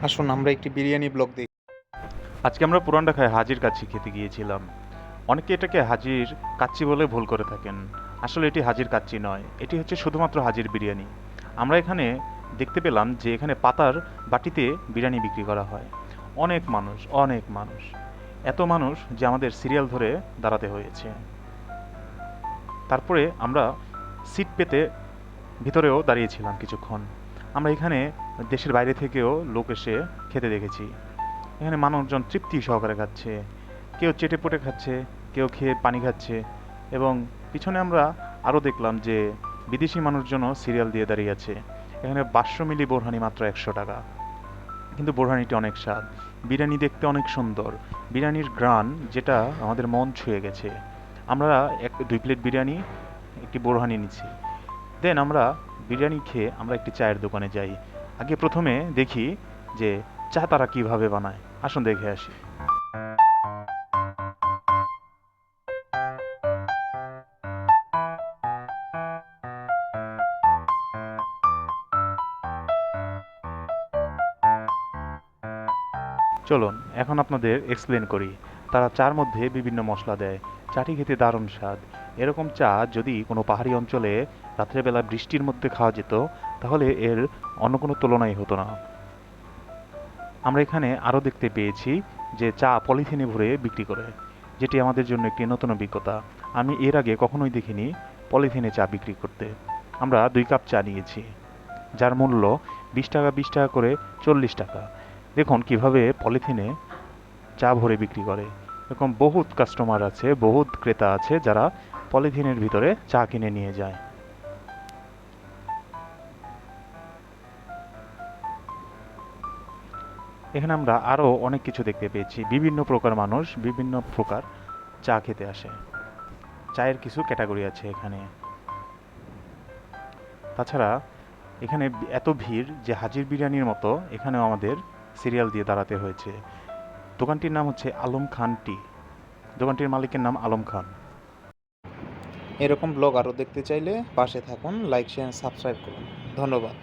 আসুন আমরা একটি বিরিয়ানি ব্লগ দেখি। আজকে আমরা পুরান ঢাকায় হাজির কাচ্চি খেতে গিয়েছিলাম। অনেকে এটাকে হাজির কাচ্চি বলে ভুল করে থাকেন। আসলে এটি হাজির কাচ্চি নয়, এটি হচ্ছে শুধুমাত্র হাজির বিরিয়ানি। আমরা এখানে দেখতে পেলাম যে এখানে পাতার বাটিতে বিরিয়ানি বিক্রি করা হয়। অনেক মানুষ, অনেক মানুষ, এত মানুষ যে আমাদের সিরিয়াল ধরে দাঁড়াতে হয়েছে। তারপরে আমরা সিট পেতে ভিতরেও দাঁড়িয়েছিলাম কিছুক্ষণ। আমরা এখানে দেশের বাইরে থেকেও লোক এসে খেতে দেখেছি। এখানে মানুষজন তৃপ্তি সহকারে খাচ্ছে, কেউ চেটেপুটে খাচ্ছে, কেউ খেয়ে পানি খাচ্ছে। এবং পিছনে আমরা আরও দেখলাম যে বিদেশি মানুষজনও সিরিয়াল দিয়ে দাঁড়িয়ে আছে। এখানে 500 মিলি বোরহানি মাত্র 100 টাকা, কিন্তু বোরহানিটি অনেক স্বাদ। বিরিয়ানি দেখতে অনেক সুন্দর, বিরিয়ানির গ্রান যেটা আমাদের মন ছুঁয়ে গেছে। আমরা 2 প্লেট বিরিয়ানি, একটি বোরহানি নিচ্ছি। দেন আমরা বিরিয়ানি খেয়ে আমরা একটি চায়ের দোকানে যাই। আগে প্রথমে দেখি যে চা তারা কিভাবে বানায়। আসুন দেখে আসি। চলুন এখন আপনাদের এক্সপ্লেন করি। তারা চার মধ্যে বিভিন্ন মশলা দেয়। চাটি খেতে দারুণ স্বাদ। এরকম চা যদি কোনো পাহাড়ি অঞ্চলে রাত্রেবেলা বৃষ্টির মধ্যে খাওয়া যেত, তাহলে এর অন্য কোনো তুলনাই হতো না। আমরা এখানে আরও দেখতে পেয়েছি যে চা পলিথিনে ভরে বিক্রি করে, যেটি আমাদের জন্য একটি নতুন অভিজ্ঞতা। আমি এর আগে কখনোই দেখিনি পলিথিনে চা বিক্রি করতে। আমরা 2 কাপ চা নিয়েছি, যার মূল্য 20 টাকা, 20 টাকা করে 40 টাকা। দেখুন কিভাবে পলিথিনে চা ভরে বিক্রি করে। এরকম বহুত কাস্টমার আছে, বহুত ক্রেতা আছে যারা পলিথিনের ভিতরে চা কিনে নিয়ে যায়। এখানে আমরা আরও অনেক কিছু দেখতে পেয়েছি। বিভিন্ন প্রকার মানুষ বিভিন্ন প্রকার চা খেতে আসে। চায়ের কিছু ক্যাটাগরি আছে এখানে। তাছাড়া এখানে এত ভিড় যে হাজির বিরিয়ানির মতো এখানেও আমাদের সিরিয়াল দিয়ে দাঁড়াতে হয়েছে। দোকানটির নাম হচ্ছে আলম খান টি। দোকানটির মালিকের নাম আলম খান। এরকম ব্লগ আরও দেখতে চাইলে পাশে থাকুন, লাইক শেয়ার সাবস্ক্রাইব করুন। ধন্যবাদ।